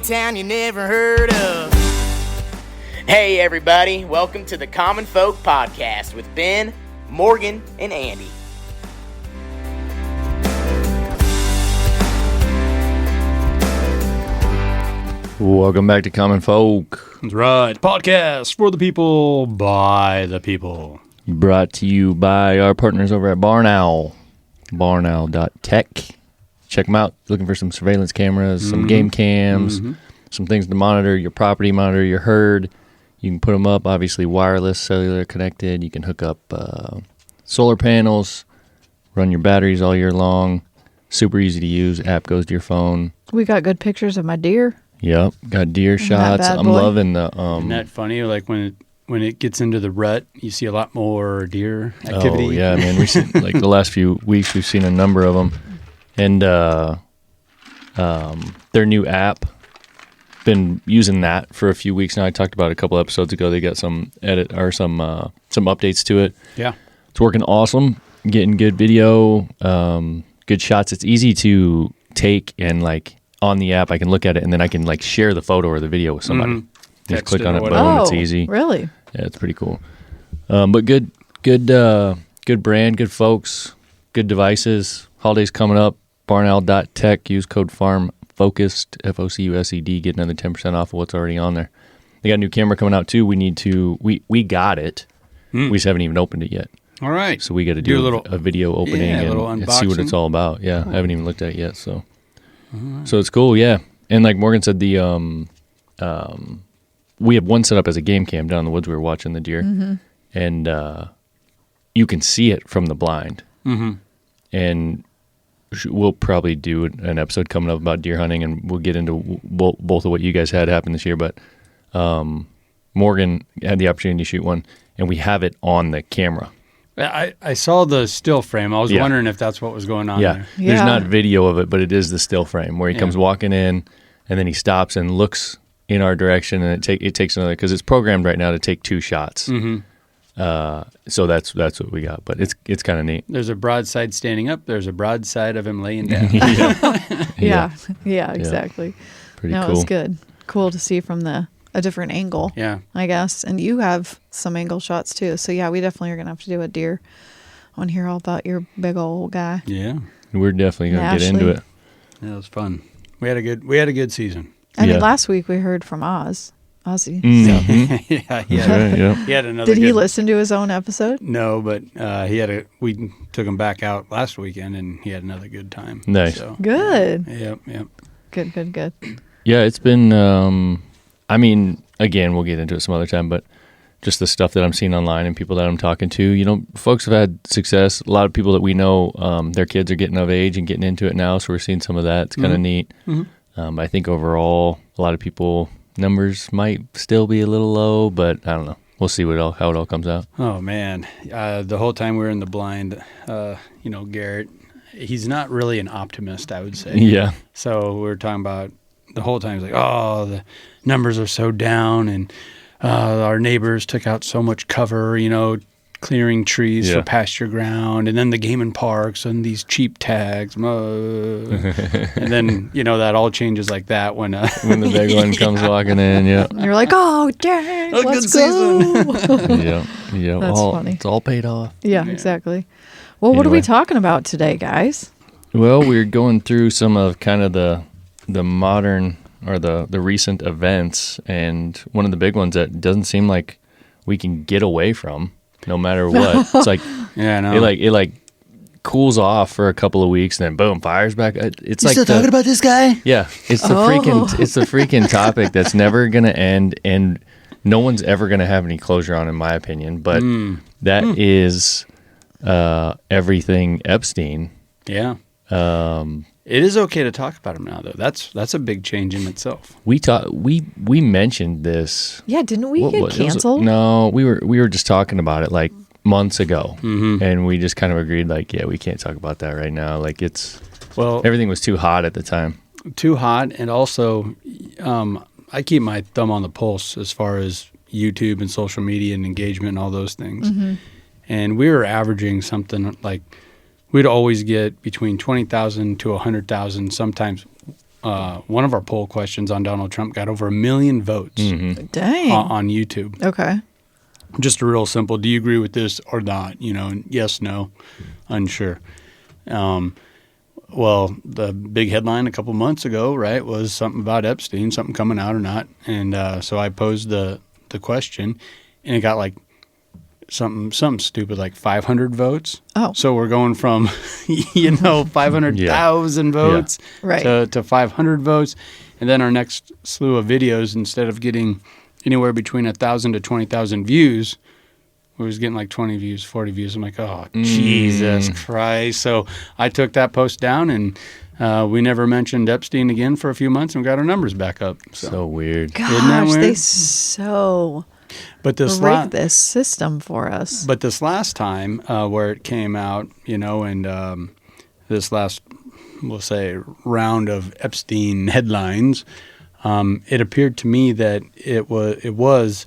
town you never heard of. Hey everybody, welcome to the Common Folk Podcast with Ben, Morgan, and Andy. Welcome back to Common Folk. That's right. Podcast for the people, by the people. Brought to you by our partners over at Barn Owl. barnowl.tech. Check them out. Looking for some surveillance cameras, some game cams, some things to monitor your property, monitor your herd. You can put them up, obviously wireless, cellular connected. You can hook up solar panels, run your batteries all year long. Super easy to use. App goes to your phone. We got good pictures of my deer. Yep, got deer shots. I'm boy. loving the. Isn't that funny? Like when it gets into the rut, you see a lot more deer activity. Oh yeah, man. We see, like the last few weeks, we've seen a number of them, and their new app. Been using that for a few weeks now. I talked about it a couple episodes ago. They got some some updates to it. Yeah, it's working awesome. Getting good video, good shots. It's easy to take and like. On the app, I can look at it and then I can like share the photo or the video with somebody. Just Text click it on or it, whatever. boom, it's easy. Really? Yeah, it's pretty cool. But good brand, good folks, good devices. Holidays coming up. Barnowl.tech. Use code FARMFOCUSED, FOCUSED. Get another 10% off of what's already on there. They got a new camera coming out too. We got it. We just haven't even opened it yet. All right. So we got to do a video opening and see what it's all about. Yeah, I haven't even looked at it yet. So. So it's cool, yeah. And like Morgan said, we have one set up as a game cam down in the woods. We were watching the deer, and you can see it from the blind. And we'll probably do an episode coming up about deer hunting, and we'll get into both of what you guys had happen this year. But Morgan had the opportunity to shoot one, and we have it on the camera. I saw the still frame. I was wondering if that's what was going on there. There's not video of it, but it is the still frame where he comes walking in, and then he stops and looks in our direction, and it takes another, because it's programmed right now to take 2 shots. So that's what we got, but it's kind of neat. There's a broadside standing up. There's a broadside of him laying down. Yeah, exactly. Pretty cool. It was good. Cool to see from a different angle. Yeah. I guess. And you have some angle shots too. So yeah, we definitely are going to have to do a deer. I want to hear all about your big old guy. Yeah. We're definitely going to get into it. Yeah, it was fun. We had a good season. I mean, last week we heard from Ozzy. He had another. Did he listen to his own episode? No, but we took him back out last weekend, and he had another good time. Nice. So, Good. Yep. Good. Yeah, it's been, I mean, again, we'll get into it some other time, but just the stuff that I'm seeing online and people that I'm talking to, folks have had success. A lot of people that we know, their kids are getting of age and getting into it now, so we're seeing some of that. It's kind of neat. I think overall, a lot of people, numbers might still be a little low, but I don't know. We'll see how it all comes out. Oh, man. The whole time we were in the blind, Garrett, he's not really an optimist, I would say. Yeah. So we were talking about the whole time, he's like, oh, the numbers are so down, and our neighbors took out so much cover, clearing trees for pasture ground, and then the game and parks and these cheap tags. And then, that all changes like that when the big one comes walking in, You're like, oh, dang, let's go. Yeah. That's funny. It's all paid off. Yeah, exactly. Well, what are we talking about today, guys? Well, we're going through some of kind of the modern or the recent events, and one of the big ones that doesn't seem like we can get away from no matter what. It's like it cools off for a couple of weeks and then boom, fires back. It's like still talking about this guy? Yeah, it's the freaking topic that's never gonna end, and no one's ever gonna have any closure on, in my opinion. But that is everything Epstein. Yeah. It is okay to talk about him now, though. That's a big change in itself. We mentioned this. Yeah, didn't we get canceled? No, we were just talking about it like months ago, and we just kind of agreed we can't talk about that right now. Like everything was too hot at the time. Too hot, and also I keep my thumb on the pulse as far as YouTube and social media and engagement and all those things. And we were averaging something like we'd always get between 20,000 to 100,000, sometimes one of our poll questions on Donald Trump got over 1 million votes Dang. on YouTube. Okay. Just a real simple, do you agree with this or not? And yes, no, unsure. Well, the big headline a couple months ago, right, was something about Epstein, something coming out or not. And so I posed the question, and it got like something stupid like 500 votes. Oh. So we're going from, 500,000 votes Right. to 500 votes. And then our next slew of videos, instead of getting anywhere between 1,000 to 20,000 views, we was getting like 20 views, 40 views. I'm like, oh, Jesus Christ. So I took that post down, and we never mentioned Epstein again for a few months, and we got our numbers back up. So weird. Gosh, Isn't that weird? they so But this rigged this system for us. But this last time where it came out, and this last, we'll say, round of Epstein headlines, it appeared to me that it was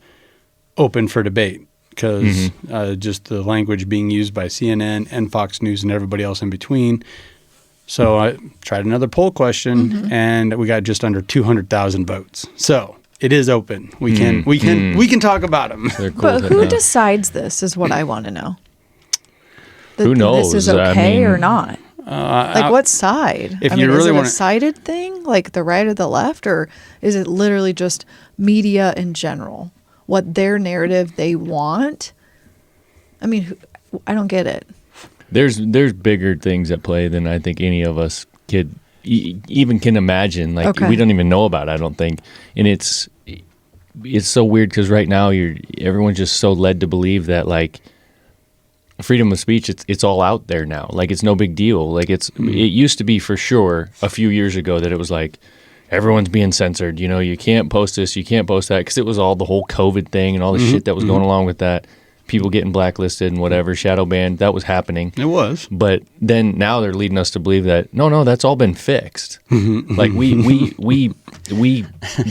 open for debate, because just the language being used by CNN and Fox News and everybody else in between. So I tried another poll question, and we got just under 200,000 votes. So it is open. We can talk about them. They're cool But to who know. decides this is what I want to know. Who knows? This is I okay or mean, not? Like what side? if I you mean, is really it wanna- a sided thing, like the right or the left, or is it literally just media in general? What their narrative they want? I mean, I don't get it. There's bigger things at play than I think any of us could even can imagine. Like Okay. we don't even know about, I don't think. And it's so weird because right now everyone's just so led to believe that like freedom of speech, it's all out there now. Like it's no big deal. Like it used to be for sure a few years ago that it was like everyone's being censored. You can't post this, you can't post that, because it was all the whole COVID thing and all the shit that was going along with that. People getting blacklisted and whatever, shadow banned, that was happening. It was. But then now they're leading us to believe that no, that's all been fixed. Like we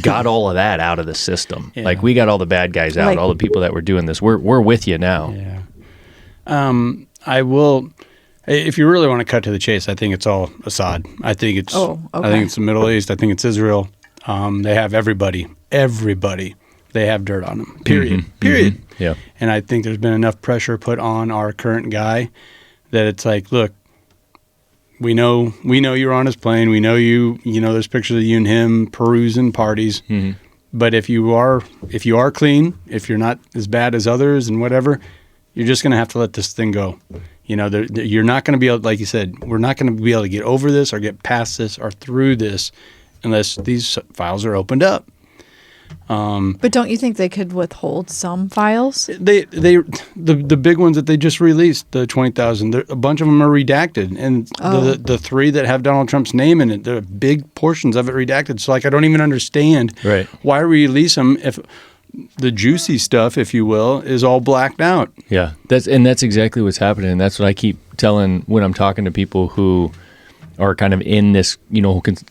got all of that out of the system. Yeah. Like we got all the bad guys out, Like- all the people that were doing this. We're with you now. Yeah. I will. If you really want to cut to the chase, I think it's all Assad. I think it's. Oh, okay. I think it's the Middle East. I think it's Israel. They have everybody. They have dirt on them. Period. Yeah. And I think there's been enough pressure put on our current guy that it's like, look, we know you're on his plane. We know you. There's pictures of you and him perusing parties. But if you are clean, if you're not as bad as others and whatever, you're just going to have to let this thing go. You're not going to be able, like you said, we're not going to be able to get over this or get past this or through this unless these files are opened up. But don't you think they could withhold some files? The big ones that they just released, the 20,000, a bunch of them are redacted, and the 3 that have Donald Trump's name in it, there are big portions of it redacted. So like I don't even understand why release them if the juicy stuff, if you will, is all blacked out. Yeah, that's exactly what's happening. And that's what I keep telling when I'm talking to people who are kind of in this,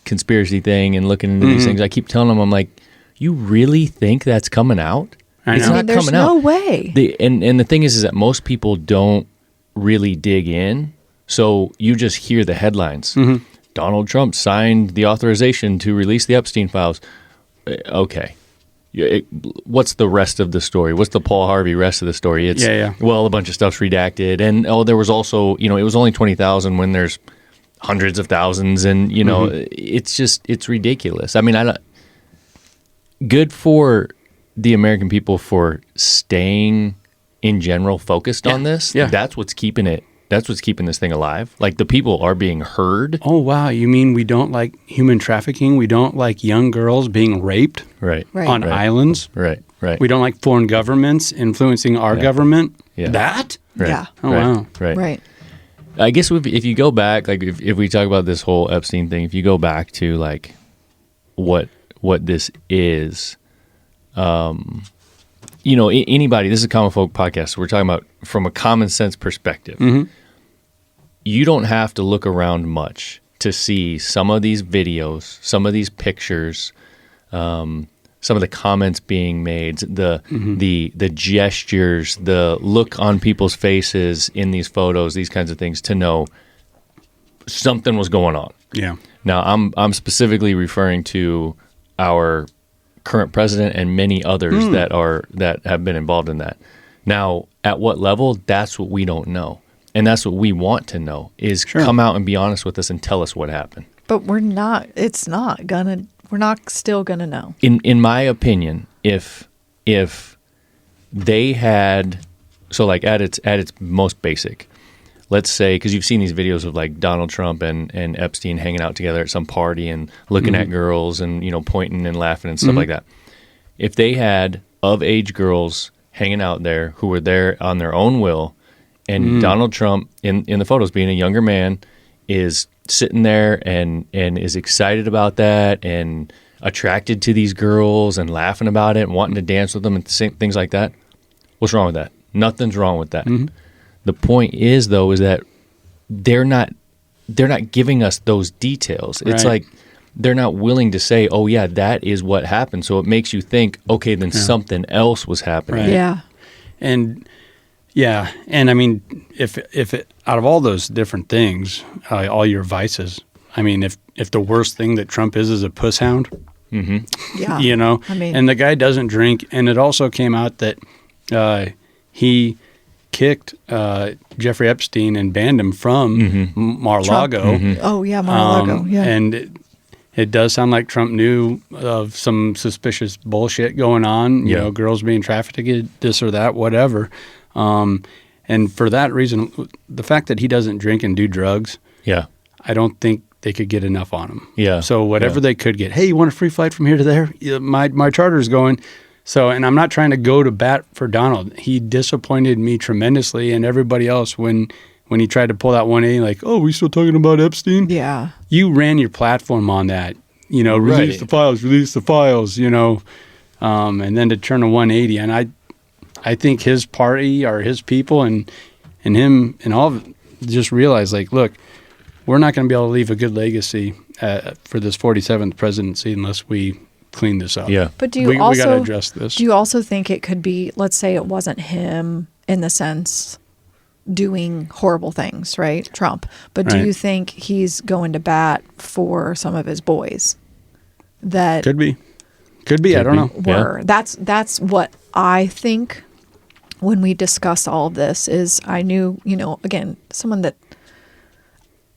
conspiracy thing and looking into these things. I keep telling them, I'm like, you really think that's coming out? I It's know. not There's coming no out. way. And the thing is that most people don't really dig in. So you just hear the headlines. Donald Trump signed the authorization to release the Epstein files. Okay. What's the rest of the story? What's the Paul Harvey rest of the story? It's, well, a bunch of stuff's redacted. And, there was also, it was only 20,000 when there's hundreds of thousands. And, it's ridiculous. I mean, good for the American people for staying, in general, focused on this. Yeah. That's what's keeping this thing alive. Like, the people are being heard. Oh, wow. You mean we don't like human trafficking? We don't like young girls being raped Right. on islands? Right. We don't like foreign governments influencing our government? Yeah. That? Right. Yeah. Oh, right. wow. Right. I guess if you go back, like if we talk about this whole Epstein thing, if you go back to like what this is, anybody, this is a Common Folk podcast, so we're talking about from a common sense perspective. You don't have to look around much to see some of these videos, some of these pictures, some of the comments being made, the gestures, the look on people's faces in these photos, these kinds of things, to know something was going on. Yeah. Now, I'm specifically referring to our current president and many others that have been involved in that. Now, at what level? That's what we don't know, and that's what we want to know. Is come out and be honest with us and tell us what happened. But we're not. It's not gonna. We're not still gonna know. In my opinion, if they had, so like at its most basic, let's say, because you've seen these videos of like Donald Trump and Epstein hanging out together at some party and looking at girls and pointing and laughing and stuff like that. If they had of age girls hanging out there who were there on their own will, and Donald Trump in the photos being a younger man is sitting there and is excited about that and attracted to these girls and laughing about it and wanting to dance with them and things like that, what's wrong with that? Nothing's wrong with that. The point is, though, is that they're not giving us those details. It's like they're not willing to say, oh, yeah, that is what happened. So it makes you think, okay, then something else was happening. Right. Yeah. And I mean, if out of all those different things, all your vices, I mean, if the worst thing that Trump is a puss hound, Yeah. I mean, and the guy doesn't drink, and it also came out that he kicked Jeffrey Epstein and banned him from Mar-a-Lago. Oh yeah, Mar-a-Lago. Yeah. And it does sound like Trump knew of some suspicious bullshit going on. You know, girls being trafficked, this or that, whatever. And for that reason, the fact that he doesn't drink and do drugs, I don't think they could get enough on him. Yeah. So whatever they could get, hey, you want a free flight from here to there? Yeah, my charter's going. So, and I'm not trying to go to bat for Donald. He disappointed me tremendously and everybody else when he tried to pull that 180, like, oh, we still talking about Epstein? Yeah. You ran your platform on that, release the files, and then to turn a 180. And I think his party or his people and him and all of it just realized, like, look, we're not going to be able to leave a good legacy for this 47th presidency unless we clean this up. Yeah. But we got to address this. Do you also think it could be, let's say it wasn't him in the sense doing horrible things, right? Trump. But do you think he's going to bat for some of his boys that could be, I don't know. Were. That's what I think when we discuss all of this is I knew, again, someone that,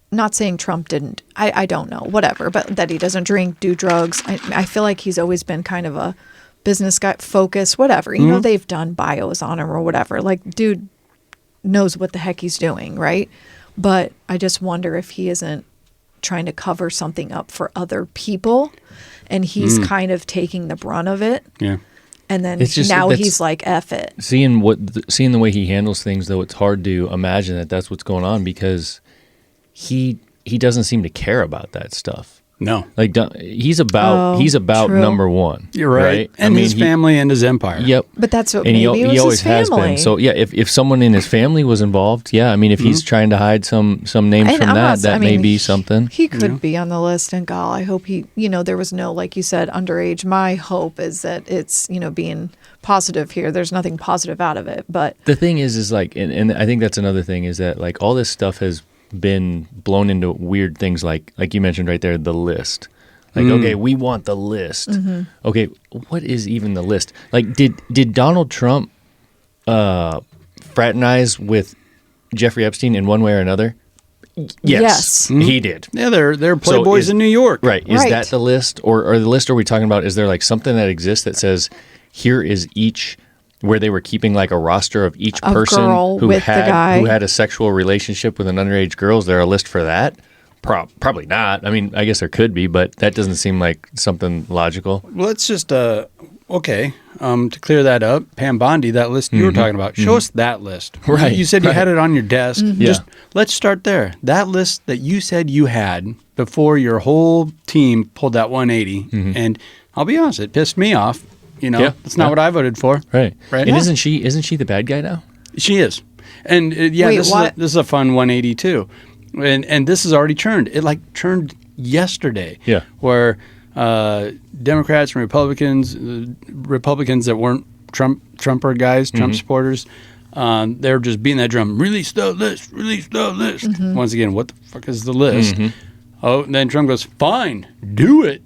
not saying Trump didn't, I don't know, whatever, but that he doesn't drink, do drugs. I feel like he's always been kind of a business guy, focus, whatever. They've done bios on him or whatever. Like, dude knows what the heck he's doing, right? But I just wonder if he isn't trying to cover something up for other people and he's kind of taking the brunt of it. Yeah. And then now he's like, F it. Seeing the way he handles things, though, it's hard to imagine that that's what's going on because he doesn't seem to care about that stuff. No, like he's about true. number one. You're right, and his family and his empire. Yep, but that's what and maybe he it was always his has family. been. So yeah, if someone in his family was involved, if he's trying to hide some names and from that may be something. He could be on the list, and I hope he. There was no, like you said, underage. My hope is that it's being positive here. There's nothing positive out of it, but the thing is like, and I think that's another thing is that like all this stuff has been blown into weird things like you mentioned right there, the list. Like, okay, we want the list. Okay, what is even the list? Like, did Donald Trump fraternize with Jeffrey Epstein in one way or another? Yes. He did. Yeah, they're playboys in New York. Right. Is that the list? Or the list are we talking about, is there like something that exists that says, here is each, where they were keeping like a roster of each person who had a sexual relationship with an underage girl? Is there a list for that? Probably not. I mean, I guess there could be, but that doesn't seem like something logical. Well, let's just, to clear that up, Pam Bondi, that list you were talking about, show us that list. Right. You said you had it on your desk. Just let's start there. That list that you said you had before your whole team pulled that 180, and I'll be honest, it pissed me off. That's not what I voted for. Right. And isn't she the bad guy now? She is. And this is a fun 180 too. And this has already churned. It churned yesterday. Yeah. Where Democrats and Republicans that weren't Trumper guys, Trump supporters, they're just beating that drum. Release the list. Release the list. Once again, what the fuck is the list? Oh, and then Trump goes, fine, do it.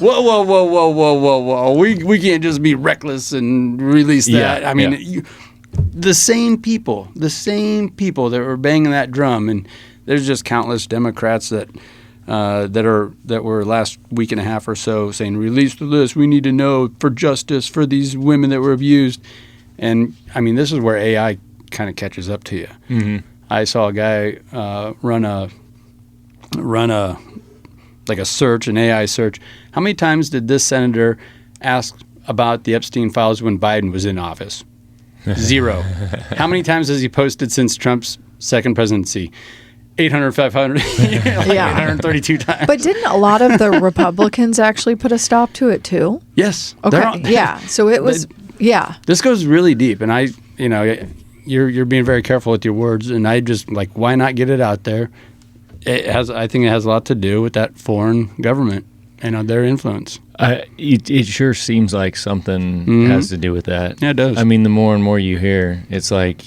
Whoa. We can't just be reckless and release that. I mean, the same people that were banging that drum, and there's just countless Democrats that were last week and a half or so saying, release the list. We need to know for justice for these women that were abused. And I mean, this is where AI kind of catches up to you. Mm-hmm. I saw a guy run a search, an AI search. How many times did this senator ask about the Epstein files when Biden was in office? 0. How many times has he posted since Trump's second presidency? 800, 500, 832 times. But didn't a lot of the Republicans actually put a stop to it too? Yes. Okay. So it was. This goes really deep, and you're being very careful with your words, and I just like, why not get it out there? I think it has a lot to do with that foreign government and their influence. It sure seems like something has to do with that. Yeah, it does. I mean, the more and more you hear, it's like,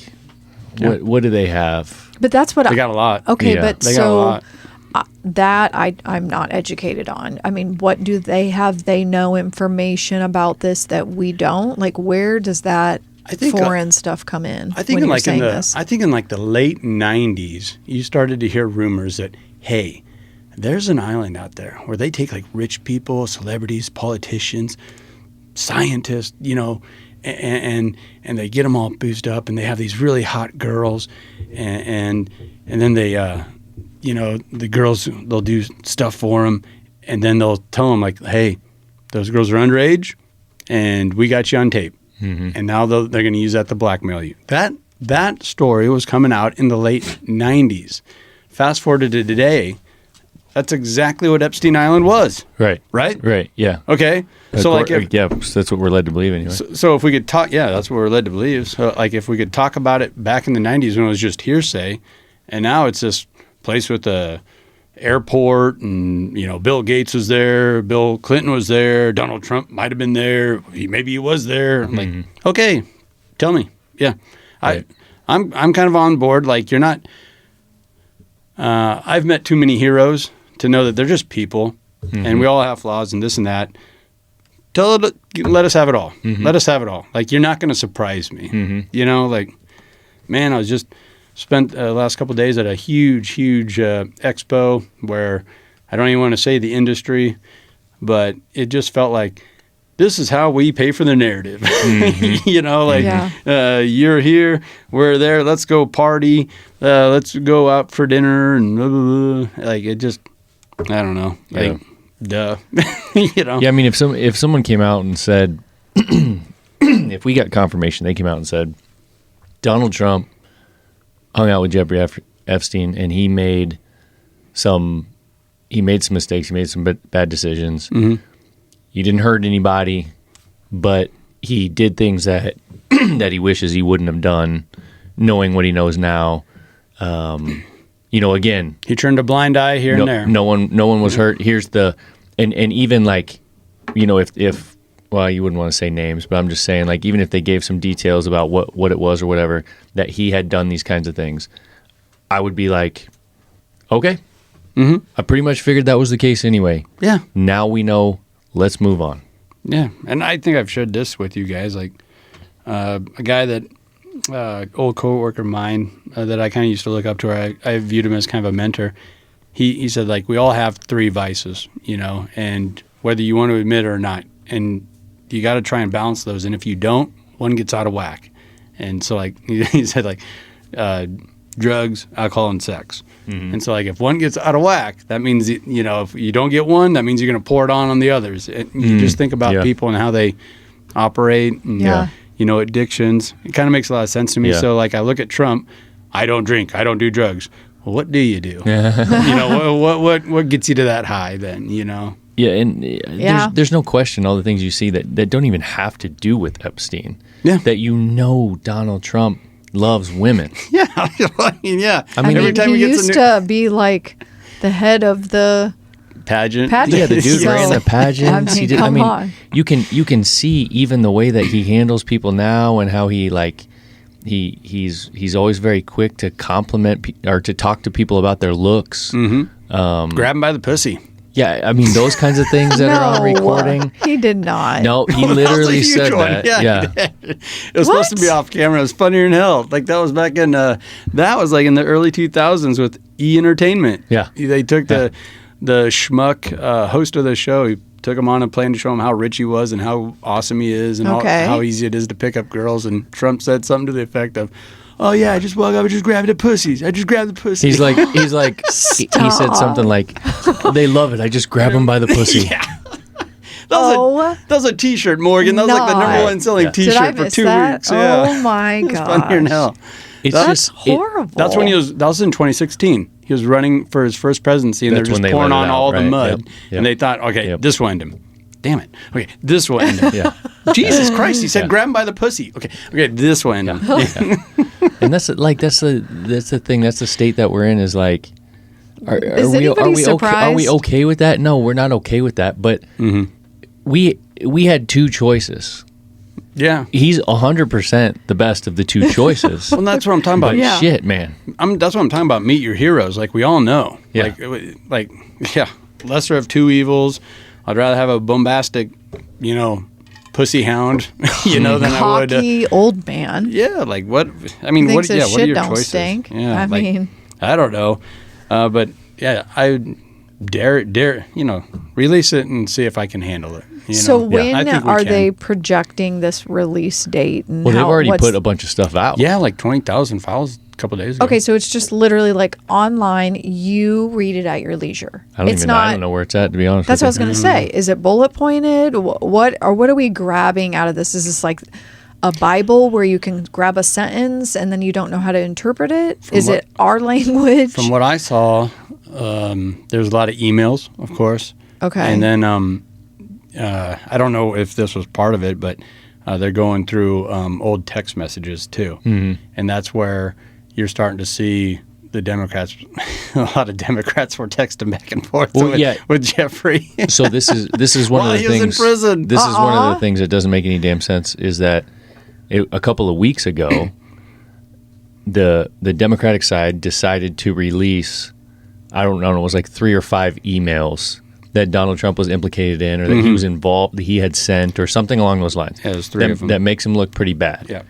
what do they have? But that's what they got a lot. Okay, Yeah. but They got a lot. That I'm not educated on. I mean, what do they have? They know information about this that we don't. Like, where does that foreign stuff come in? I think in like the late '90s, you started to hear rumors that, hey, there's an island out there where they take like rich people, celebrities, politicians, scientists, and they get them all boozed up, and they have these really hot girls, and then they, the girls, they'll do stuff for them, and then they'll tell them like, hey, those girls are underage, and we got you on tape, and now they're going to use that to blackmail you. That story was coming out in the late '90s. Fast forward to today. That's exactly what Epstein Island was. Right. Yeah. Okay. So that's what we're led to believe anyway. So if we could talk, that's what we're led to believe. So like if we could talk about it back in the '90s when it was just hearsay, and now it's this place with a airport, and Bill Gates was there, Bill Clinton was there, Donald Trump might have been there, maybe he was there. I'm like, okay, tell me. Yeah, right. I'm kind of on board. Like you're not. I've met too many heroes to know that they're just people, and we all have flaws and this and that. Let us have it all. Let us have it all. Like, you're not going to surprise me. Man, I was just spent the last couple of days at a huge expo where I don't even want to say the industry, but it just felt like this is how we pay for the narrative. You're here, we're there, let's go party, let's go out for dinner, and blah, blah, blah. Like, it just, I don't know. Like, duh. Yeah, I mean, if someone came out and said, if we got confirmation, they came out and said, Donald Trump hung out with Jeffrey Epstein, and he made some mistakes, he made some bad decisions. He didn't hurt anybody, but he did things that that he wishes he wouldn't have done, knowing what he knows now. Again, he turned a blind eye here and there. No one was hurt. Here's and even like, if well, you wouldn't want to say names, but I'm just saying, like, even if they gave some details about what it was or whatever, that he had done these kinds of things, I would be like, okay, I pretty much figured that was the case anyway. Yeah. Now we know. Let's move on. Yeah, and I think I've shared this with you guys. Like, a guy that, old coworker of mine that I kind of used to look up to, or I viewed him as kind of a mentor. He said, like, we all have 3 vices, and whether you want to admit it or not, and you got to try and balance those. And if you don't, one gets out of whack. And so, like, he said, like, drugs, alcohol, and sex. And so, like, if one gets out of whack, that means, if you don't get one, that means you're going to pour it on the others. You just think about people and how they operate and, addictions. It kind of makes a lot of sense to me. So, like, I look at Trump, I don't drink, I don't do drugs. Well, what do you do? What gets you to that high then, Yeah, and there's no question all the things you see that don't even have to do with Epstein. Yeah. That Donald Trump loves women. Yeah. I mean, every time he used to be like the head of the pageant. Yeah, the dude ran the pageants. Come on. You can see even the way that he handles people now, and how he he's always very quick to compliment or to talk to people about their looks. Grab him by the pussy. Yeah, I mean those kinds of things that are on recording. He did not. No, he literally said that. Yeah. It was supposed to be off camera. It was funnier than hell. Like that was back in that was like in the early 2000s with E Entertainment. Yeah. They took the schmuck host of the show. He took him on a plane to show him how rich he was and how awesome he is and how easy it is to pick up girls. And Trump said something to the effect of, "Oh yeah, I just walk up and just grab the pussies. I just grab the pussy." He's like, he said something like, "They love it. I just grab them by the pussy." Yeah. That was a T-shirt, Morgan. That was like the number one selling T-shirt for 2 weeks. Yeah. Oh my god, funnier than hell. That's horrible. That's when that was in 2016. He was running for his first presidency, and they're just pouring on all the mud. Yep. And they thought, okay, this will end him. Damn it. Okay, this will end him. Yeah. Jesus Christ, he said, grab him by the pussy. Okay, this will end him. Yeah. And that's the thing. That's the state that we're in. Is like, are we okay with that? No, we're not okay with that. But we had two choices. Yeah, he's 100% the best of the two choices. Well, that's what I'm talking about. Yeah. Shit, man. That's what I'm talking about. Meet your heroes. Like we all know. Yeah. Like lesser of two evils. I'd rather have a bombastic, pussy hound, than I would. Cocky old man. Yeah, like what? I mean, what? Yeah, what are your choices? Stink. Yeah, I mean, I don't know, but yeah, I dare, release it and see if I can handle it. So when are they projecting this release date? And they've already put a bunch of stuff out. Yeah, like 20,000 files a couple days ago. Okay, so it's just literally like online. You read it at your leisure. I don't know where it's at, to be honest. That's what I was going to say. Is it bullet pointed? What are we grabbing out of this? Is this like a Bible where you can grab a sentence and then you don't know how to interpret it? Is it our language? From what I saw, there's a lot of emails, of course. Okay. And then I don't know if this was part of it, but they're going through old text messages too. Mm-hmm. And that's where you're starting to see the Democrats, a lot of Democrats were texting back and forth with Jeffrey. So this is one of the things. He was in prison. This is one of the things that doesn't make any damn sense. Is that a couple of weeks ago, the Democratic side decided to release, I don't know, it was like 3 or 5 emails that Donald Trump was implicated in, or that he was involved, that he had sent, or something along those lines. Yeah, there's 3 of them. That makes him look pretty bad. Yeah.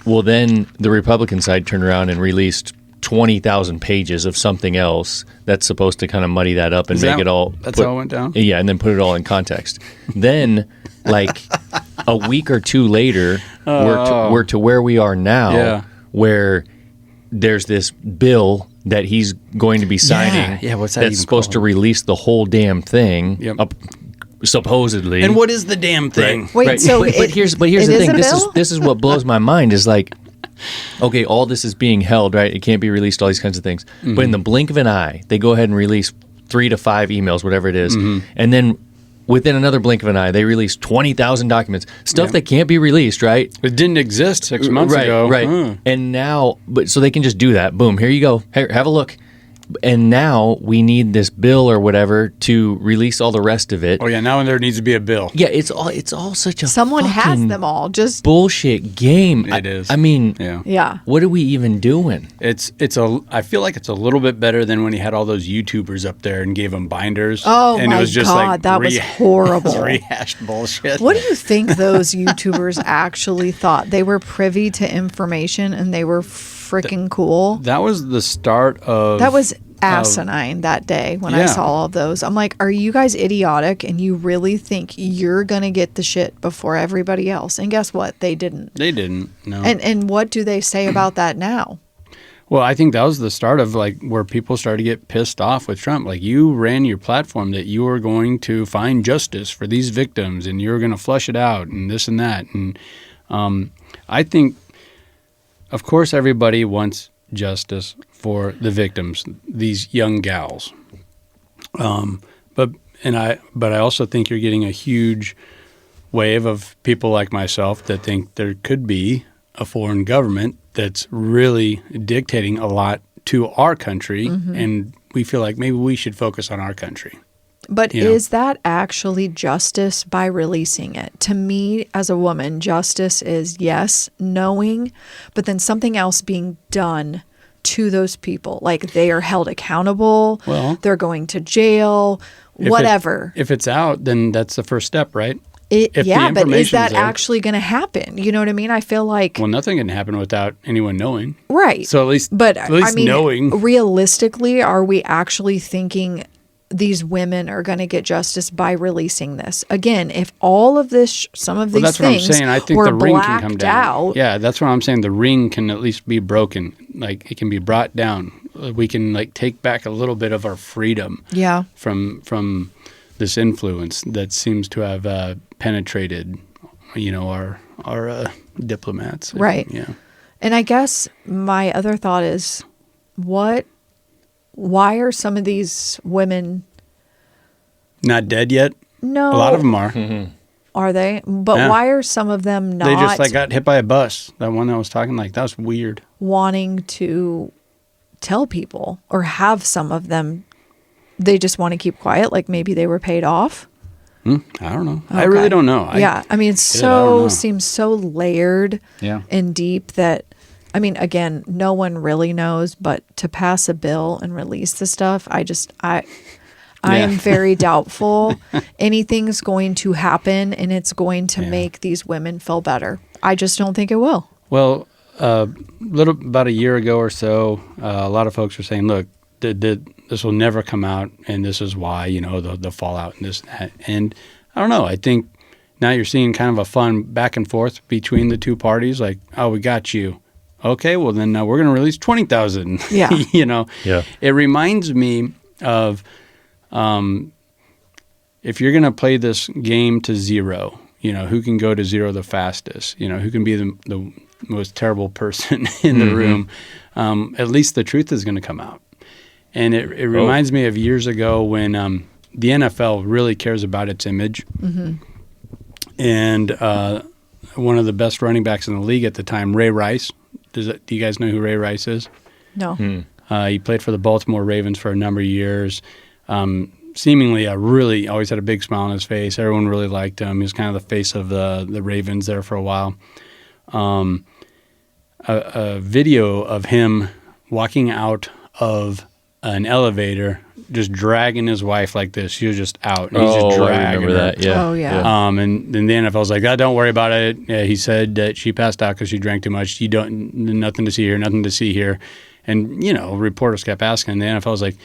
Well, then the Republican side turned around and released 20,000 pages of something else that's supposed to kind of muddy that up and make it all. That's how it went down? Yeah, and then put it all in context. Then, like a week or two later, we're to where we are now, where there's this bill that he's going to be signing what's that's supposed to release the whole damn thing, supposedly. And what is the damn thing? Right. Wait, so but here's the thing. This is what blows my mind is like, okay, all this is being held, right? It can't be released, all these kinds of things. Mm-hmm. But in the blink of an eye, they go ahead and release 3 to 5 emails, whatever it is. Mm-hmm. And then within another blink of an eye, they release 20,000 documents, stuff that can't be released, right? It didn't exist 6 months ago. Right. And now, so they can just do that. Boom, here you go. Here, have a look. And now we need this bill or whatever to release all the rest of it. Oh yeah, now there needs to be a bill. Yeah, it's all such a someone has them all. Just bullshit game. It is. I mean, yeah. What are we even doing? I feel like it's a little bit better than when he had all those YouTubers up there and gave them binders. Oh and my it was just God, like that was horrible. It was rehashed bullshit. What do you think those YouTubers actually thought? They were privy to information and they were freaking cool. That was the start of. That was asinine that day when I saw all of those. I'm like, are you guys idiotic and you really think you're going to get the shit before everybody else? And guess what? They didn't. They didn't, no. And what do they say about that now? Well, I think that was the start of like where people started to get pissed off with Trump. Like you ran your platform that you were going to find justice for these victims and you're going to flush it out and this and that. And I think, of course, everybody wants justice for the victims, these young gals. But I also think you're getting a huge wave of people like myself that think there could be a foreign government that's really dictating a lot to our country, and we feel like maybe we should focus on our country. But is that actually justice by releasing it? To me, as a woman, justice is, yes, knowing, but then something else being done to those people. Like, they are held accountable. Well, they're going to jail, whatever. If it's out, then that's the first step, right? If the Yeah, but is information that there- actually going to happen? You know what I mean? I feel like Well, nothing can happen without anyone knowing. right. So at least, But at least I mean, knowing. realistically, are we actually thinking these women are going to get justice by releasing this? Again, if all of this, some of Well, these that's what I'm things saying. I think were the ring can come blacked down. out. Yeah, that's what I'm saying. The ring can at least be broken. Like, it can be brought down. We can like take back a little bit of our freedom Yeah. from this influence that seems to have penetrated, our diplomats. Right. Yeah. And I guess my other thought is, why are some of these women? Not dead yet. No, A lot of them are. are they? But Yeah. why are some of them not They just like got hit by a bus. That one that was talking, like, that was weird. wanting to tell people, or have some of them? They just want to keep quiet, like maybe they were paid off. I don't know. I really Okay. don't know. Yeah, I mean, it's I don't know. seems so layered Yeah. and deep that, I mean, again, no one really knows. But to pass a bill and release the stuff, I am very doubtful anything's going to happen and it's going to make these women feel better. I just don't think it will. Well, about a year ago or so, a lot of folks were saying, "Look, this will never come out, and this is why." The fallout and this and that. And I don't know. I think now you're seeing kind of a fun back and forth between the two parties. Like, "Oh, we got you. Okay, well then we're going to release 20,000." Yeah. Yeah. It reminds me of if you're going to play this game to zero, who can go to zero the fastest, who can be the most terrible person in the room, at least the truth is going to come out. And it reminds me of years ago when the NFL really cares about its image. And one of the best running backs in the league at the time, Ray Rice. Do you guys know who Ray Rice is? No. He played for the Baltimore Ravens for a number of years. Seemingly always had a big smile on his face. Everyone really liked him. He was kind of the face of the Ravens there for a while. A video of him walking out of an elevator, just dragging his wife like this. She was just out. And he's just dragging I remember her. that. Yeah. Oh, yeah. And then the NFL's like, don't worry about it. Yeah, he said that she passed out because she drank too much. Nothing to see here, nothing to see here. And, reporters kept asking. And the NFL's like,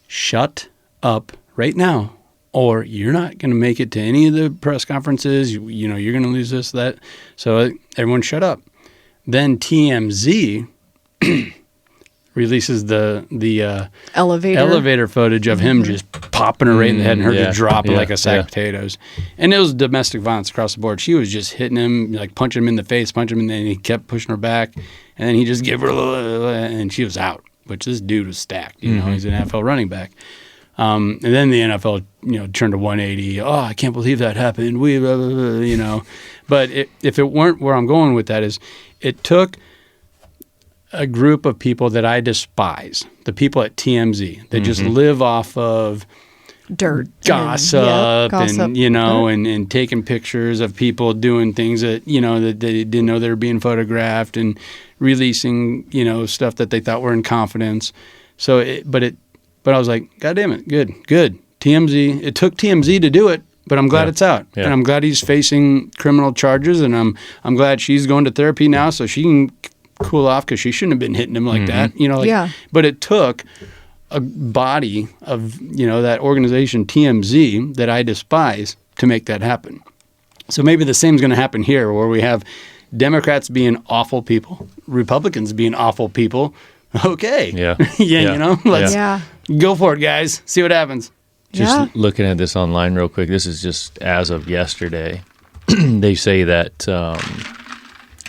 shut up right now, or you're not going to make it to any of the press conferences. You're going to lose this, that. So everyone shut up. Then TMZ releases the elevator footage of him just popping her right in the head and her just dropping like a sack of potatoes. And it was domestic violence across the board. She was just hitting him, like punching him in the face, and then he kept pushing her back. And then he just gave her and she was out, which this dude was stacked. He's an NFL running back. And then the NFL, turned to 180. Oh, I can't believe that happened. But if it weren't, where I'm going with that is, it took a group of people that I despise, the people at TMZ that just live off of Dirt, gossip, and taking pictures of people doing things that that they didn't know they were being photographed, and releasing stuff that they thought were in confidence. But I was like, God damn it, good TMZ. It took TMZ to do it, but I'm glad it's out, and I'm glad he's facing criminal charges, and I'm glad she's going to therapy now so she can cool off, because she shouldn't have been hitting him like that. But it took a body of that organization TMZ that I despise to make that happen. So maybe the same is going to happen here, where we have Democrats being awful people, Republicans being awful people. Okay, let's go for it, guys. See what happens. Just looking at this online real quick, this is just as of yesterday. They say that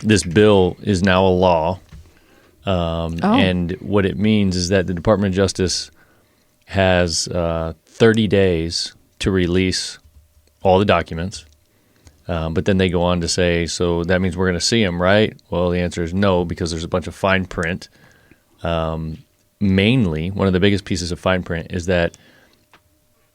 this bill is now a law. And what it means is that the Department of Justice has 30 days to release all the documents. But then they go on to say, so that means we're going to see them, right? Well, the answer is no, because there's a bunch of fine print. Mainly, one of the biggest pieces of fine print is that,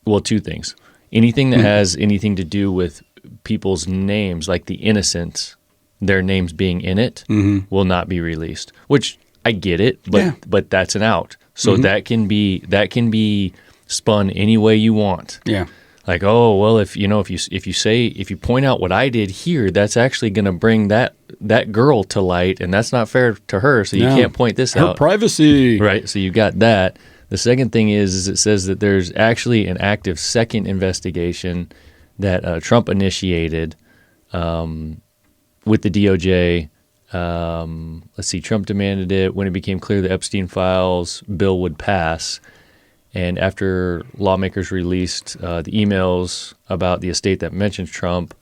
well, two things. Anything that has anything to do with people's names, like the innocents, their names being in it, will not be released. Which I get it, but that's an out. So that can be spun any way you want. Yeah. Like, oh, well, if you point out what I did here, that's actually going to bring that girl to light, and that's not fair to her. So you can't point this out. Her privacy. Right. So you got that. The second thing is it says that there's actually an active second investigation that Trump initiated with the DOJ. Let's see. Trump demanded it when it became clear the Epstein files bill would pass. And after lawmakers released the emails about the estate that mentions Trump,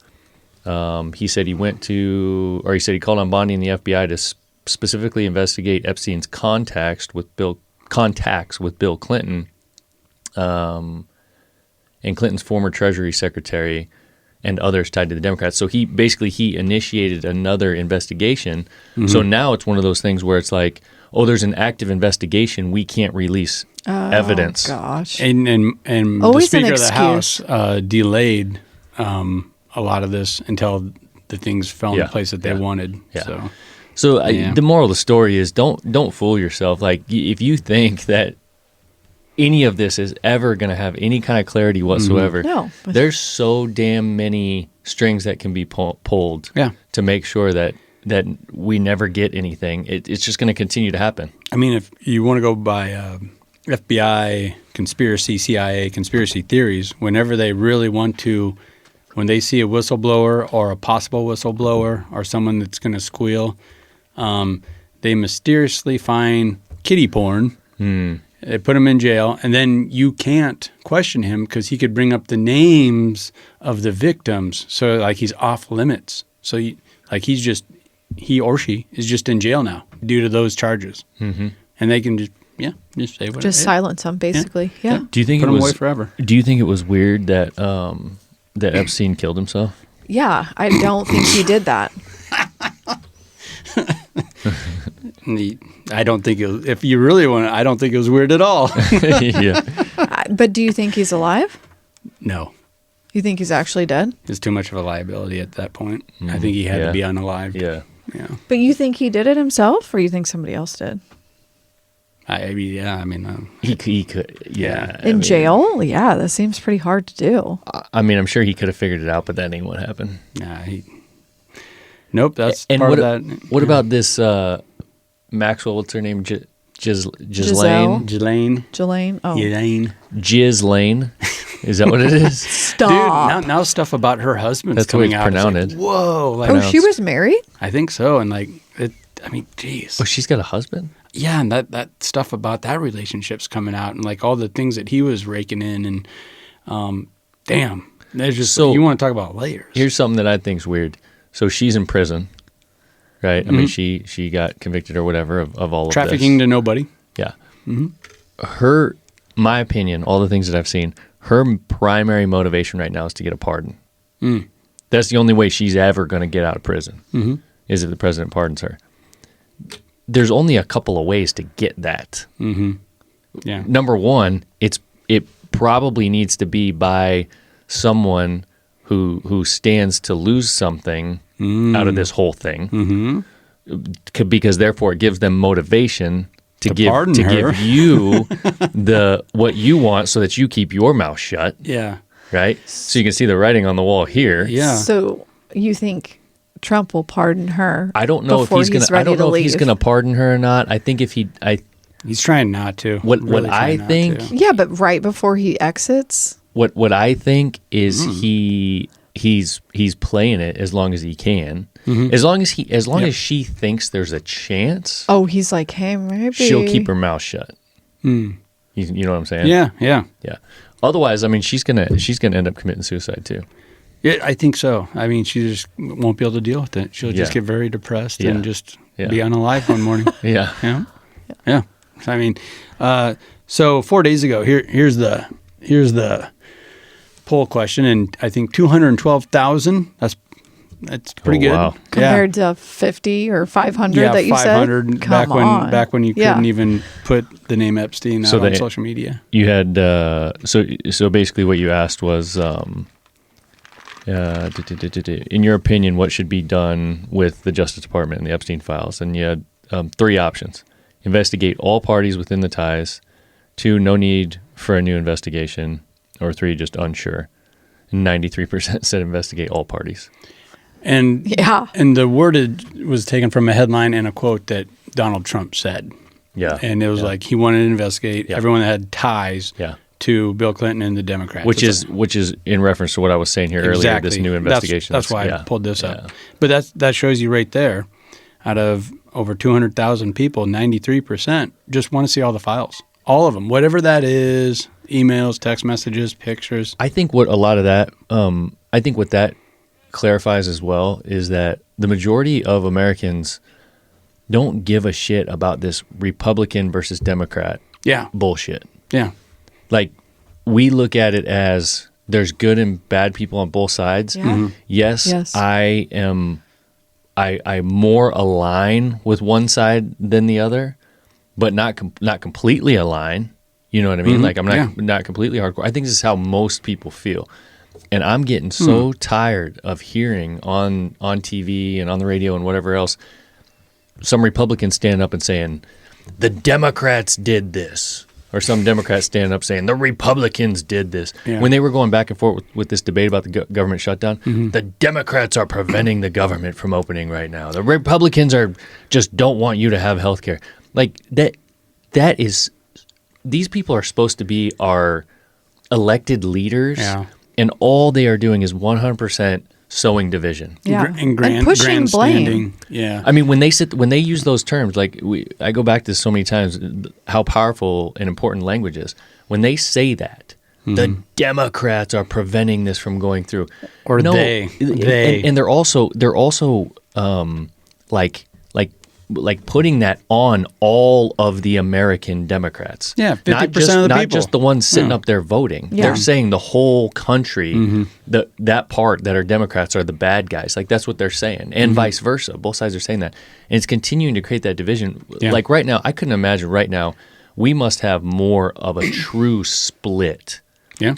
he said he called on Bondi and the FBI to specifically investigate Epstein's contacts with Bill Clinton, and Clinton's former Treasury Secretary and others tied to the Democrats. So he initiated another investigation. So now it's one of those things where it's like, oh, there's an active investigation. We can't release evidence. Gosh. And the Always an Speaker of the excuse. House delayed a lot of this until the things fell into place that they wanted. Yeah. So the moral of the story is don't fool yourself. Like, if you think that any of this is ever going to have any kind of clarity whatsoever, No. There's so damn many strings that can be pulled to make sure that we never get anything. It's just going to continue to happen. I mean, if you want to go by FBI conspiracy, CIA conspiracy theories, whenever they really want to, when they see a whistleblower or a possible whistleblower or someone that's going to squeal, they mysteriously find kiddie porn. They put him in jail, and then you can't question him because he could bring up the names of the victims. So, like, he's off limits. So, he or she is just in jail now due to those charges. And they can just say whatever. Just silence him, basically. Yeah. Do you think Put it him was away forever. Do you think it was weird that that Epstein killed himself? Yeah. I don't think he did that. I don't think it was, if you really want to, I don't think it was weird at all. Yeah. But do you think he's alive? No. You think he's actually dead? It's too much of a liability at that point. I think he had to be unalived. Yeah. Yeah. But you think he did it himself, or you think somebody else did? He could. Yeah. In jail? Yeah, that seems pretty hard to do. I mean, I'm sure he could have figured it out, but that ain't what happened. Nope, that's And part what, of that. What about this Maxwell? What's her name? Ghislaine. Jelaine? Oh. Elaine. Ghislaine. Is that what it is? Stop. Dude, now stuff about her husband's That's the way coming it's out. It's pronounced. like, whoa. Like, Oh, she was married? I think so. And geez. Oh, she's got a husband? Yeah, and that stuff about that relationship's coming out, and like all the things that he was raking in, and damn, there's just So, you want to talk about layers. Here's something that I think's weird. So she's in prison, right? I mean, she got convicted or whatever of all of Trafficking this. to nobody. Yeah. My opinion, all the things that I've seen, her primary motivation right now is to get a pardon. That's the only way she's ever going to get out of prison, is if the president pardons her. There's only a couple of ways to get that. Yeah. Number one, it probably needs to be by someone who stands to lose something out of this whole thing, because therefore it gives them motivation to give you what you want, so that you keep your mouth shut. Yeah. Right. So you can see the writing on the wall here. Yeah. So you think Trump will pardon her? I don't know if he's going to. I don't know if he's going to pardon her or not. I think if he's trying not to. What I think. Yeah, but right before he exits. What I think is he's playing it as long as he can. As long as she thinks there's a chance. Oh, he's like, hey, maybe she'll keep her mouth shut. You know what I'm saying? Yeah. Otherwise, I mean, she's gonna end up committing suicide too. Yeah, I think so. I mean, she just won't be able to deal with it. She'll just get very depressed and just be unalive one morning. Yeah. I mean, so 4 days ago, here's the poll question, and I think 212,000. That's pretty good. Wow. Compared to 50 or 500 that you 500 said. Come on. back when you couldn't even put the name Epstein out on social media. You had so basically what you asked was, in your opinion, what should be done with the Justice Department and the Epstein files? And you had three options: investigate all parties within the ties. 2, no need for a new investigation. Or 3, just unsure. 93% said investigate all parties. And Yeah. and the wordage was taken from a headline and a quote that Donald Trump said. Yeah. And it was like he wanted to investigate everyone that had ties to Bill Clinton and the Democrats. Which is in reference to what I was saying here earlier, this new investigation. That's why I pulled this up. But that shows you right there, out of over 200,000 people, 93% just want to see all the files. All of them, whatever that is, emails, text messages, pictures. I think what a lot of that, what that clarifies as well is that the majority of Americans don't give a shit about this Republican versus Democrat bullshit. Yeah. Like, we look at it as there's good and bad people on both sides. Yeah. Mm-hmm. Yes, I more align with one side than the other, but not completely align. You know what I mean? Like, I'm not completely hardcore. I think this is how most people feel. And I'm getting so tired of hearing on TV and on the radio and whatever else, some Republicans stand up and saying, the Democrats did this. Or some Democrats stand up saying, the Republicans did this. Yeah. When they were going back and forth with this debate about the government shutdown, the Democrats are preventing the government from opening right now. The Republicans just don't want you to have health care. Like, that is, these people are supposed to be our elected leaders. Yeah. And all they are doing is 100% sowing division. Yeah. And pushing blame. Yeah. I mean, when they use those terms, like I go back to this so many times, how powerful and important language is. When they say that, the Democrats are preventing this from going through. Or they. And they're also like putting that on all of the American Democrats. Yeah, 50% of the people. Not just the ones sitting up there voting. Yeah. They're saying the whole country, that part that are Democrats are the bad guys. Like, that's what they're saying. And vice versa. Both sides are saying that. And it's continuing to create that division. Yeah. Like, right now, I couldn't imagine right now, we must have more of a true split,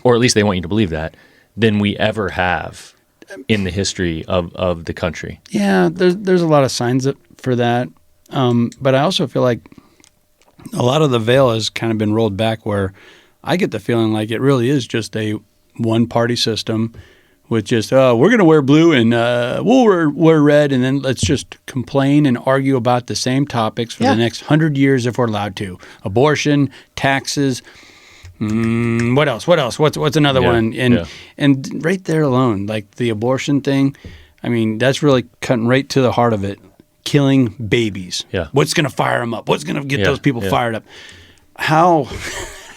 or at least they want you to believe that, than we ever have in the history of the country. Yeah, there's a lot of signs for that. But I also feel like a lot of the veil has kind of been rolled back, where I get the feeling like it really is just a one-party system with just, we're going to wear blue and we'll wear red, and then let's just complain and argue about the same topics for the next 100 years if we're allowed to. Abortion, taxes, what else? What's another one? And right there alone, like the abortion thing, I mean, that's really cutting right to the heart of it. Killing babies. Yeah. What's going to fire them up? What's going to get those people fired up? How?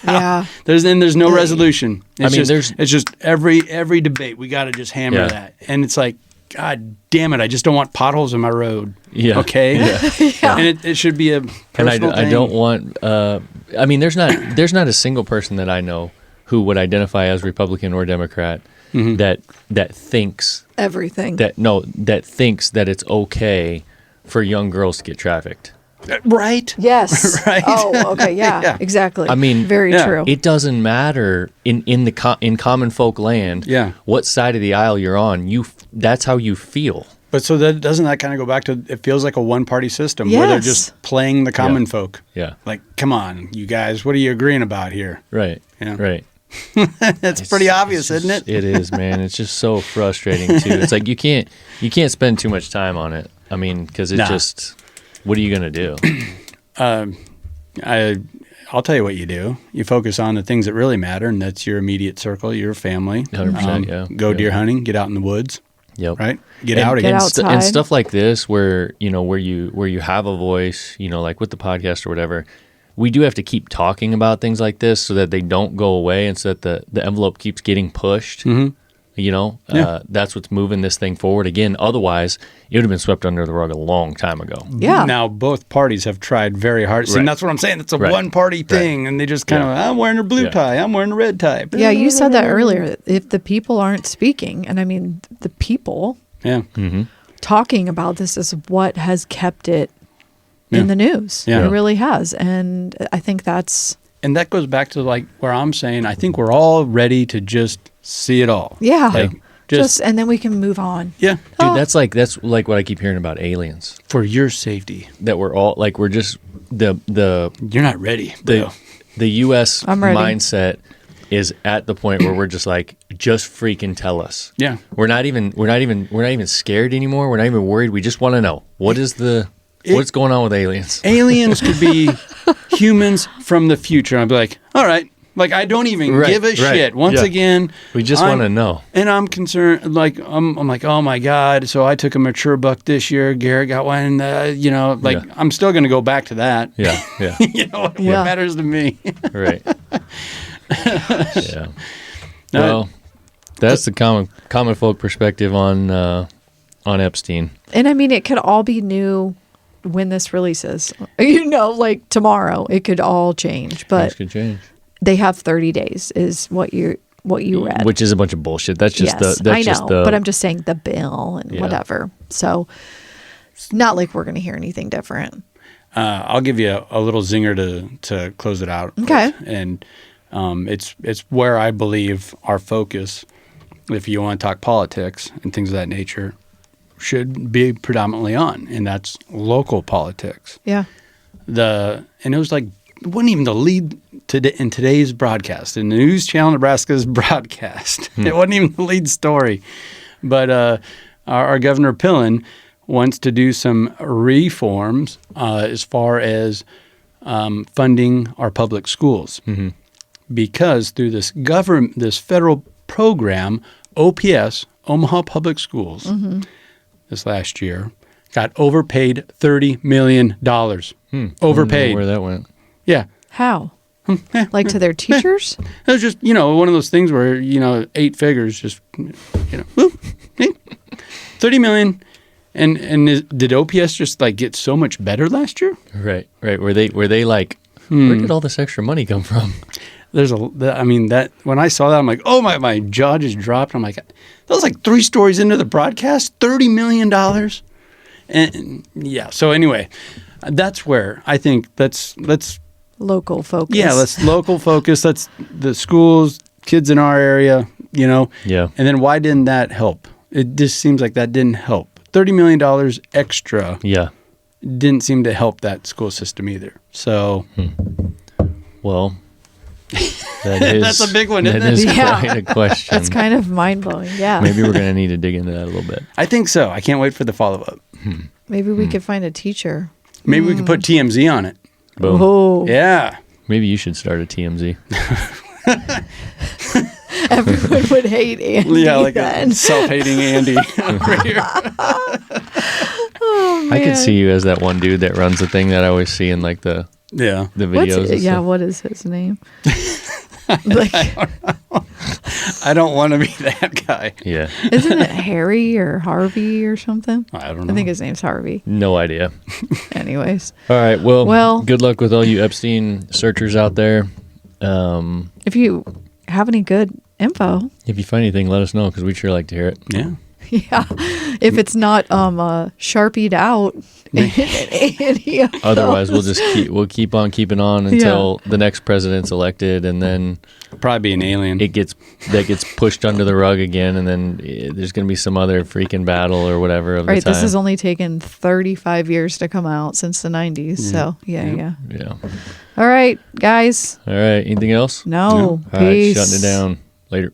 Yeah. There's no resolution. It's just every debate we got to just hammer that, and it's like, God damn it! I just don't want potholes in my road. Yeah. Okay. Yeah. And it should be a personal thing. I don't want. I mean, there's not a single person that I know who would identify as Republican or Democrat that thinks everything. That thinks that it's okay for young girls to get trafficked. Right? Yes. Right. Oh, okay. Yeah, exactly. I mean, very true. It doesn't matter in common folk land what side of the aisle you're on. That's how you feel. But so doesn't that kind of go back to, it feels like a one-party system where they're just playing the common folk. Yeah. Like, come on, you guys, what are you agreeing about here? Right. Yeah. Right. It's pretty obvious, isn't it? It is, man. It's just so frustrating too. It's like you can't spend too much time on it. I mean, because just, what are you going to do? I'll tell you what you do. You focus on the things that really matter, and that's your immediate circle, your family. 100%, Go deer hunting, get out in the woods. Yep. Right? Get out again. And stuff like this where you have a voice, like with the podcast or whatever, we do have to keep talking about things like this so that they don't go away and so that the envelope keeps getting pushed. That's what's moving this thing forward. Again, otherwise, it would have been swept under the rug a long time ago. Yeah. Now, both parties have tried very hard. See, and that's what I'm saying. It's a one-party thing, and they just kind of, I'm wearing a blue tie, I'm wearing a red tie. Yeah, you said that earlier. If the people aren't speaking, and I mean, the people talking about this is what has kept it in the news. Yeah. It really has. And I think that's... And that goes back to like where I'm saying, I think we're all ready to just see it all. Yeah. Like, just and then we can move on. Yeah. Dude, that's like what I keep hearing about aliens. For your safety. That we're all like, we're just You're not ready, bro. the U.S. I'm ready. mindset is at the point where we're just like, just freaking tell us. Yeah. We're not even scared anymore. We're not even worried. We just want to know what's going on with aliens. Aliens could be humans from the future. I'd be like, all right. Like, I don't even give a shit. Once again, we just want to know. And I'm concerned. Like, I'm like, oh my God. So I took a mature buck this year. Garrett got one. I'm still going to go back to that. Yeah. Yeah. What matters to me? Right. Yeah. Well, that's the common folk perspective on Epstein. And I mean, it could all be new when this releases. Like tomorrow, it could all change. But Things could change. They have 30 days, is what you read, which is a bunch of bullshit. That's just I know, but I'm just saying the bill and whatever. So, it's not like we're going to hear anything different. I'll give you a little zinger to close it out. Okay. And it's where I believe our focus, if you want to talk politics and things of that nature, should be predominantly on, and that's local politics. Yeah. And it was like, it wasn't even the lead in today's broadcast, in the News Channel Nebraska's broadcast. It wasn't even the lead story. But our Governor Pillen wants to do some reforms as far as funding our public schools. Mm-hmm. Because through this federal program, OPS, Omaha Public Schools, this last year, got overpaid $30 million. Overpaid. I don't know where that went. Yeah. How? Like to their teachers? It was just, one of those things where, 8 figures, just, whoop, 30 million. And did OPS just like get so much better last year? Right. Were they like, where did all this extra money come from? When I saw that, I'm like, oh, my jaw just dropped. I'm like, that was like 3 stories into the broadcast, $30 million. And yeah, so anyway, that's where I think let's local focus. Yeah, let's local focus. That's the schools, kids in our area, Yeah. And then why didn't that help? It just seems like that didn't help. $30 million extra. Yeah. Didn't seem to help that school system either. So. Well, that's a big one, isn't it? That is quite a question. That's kind of mind-blowing, yeah. Maybe we're going to need to dig into that a little bit. I think so. I can't wait for the follow-up. Maybe we could find a teacher. Maybe we could put TMZ on it. Boom. Oh. Yeah. Maybe you should start a TMZ. Everyone would hate Andy. Yeah, like then. a self-hating Andy over here. Oh, man. I could see you as that one dude that runs the thing that I always see in like the videos. What is his name? I don't want to be that guy. Yeah. Isn't it Harry or Harvey or something? I don't know. I think his name's Harvey. No idea. Anyways. All right. Well, good luck with all you Epstein searchers out there. If you have any good info. If you find anything, let us know because we'd sure like to hear it. Yeah. Yeah. If it's not sharpied out. Otherwise, we'll keep on keeping on until the next president's elected, and then probably be an alien. That gets pushed under the rug again, and then there's going to be some other freaking battle or whatever of the time. This has only taken 35 years to come out since the 90s. So yeah. All right, guys. All right. Anything else? No. All right. Shutting it down. Later.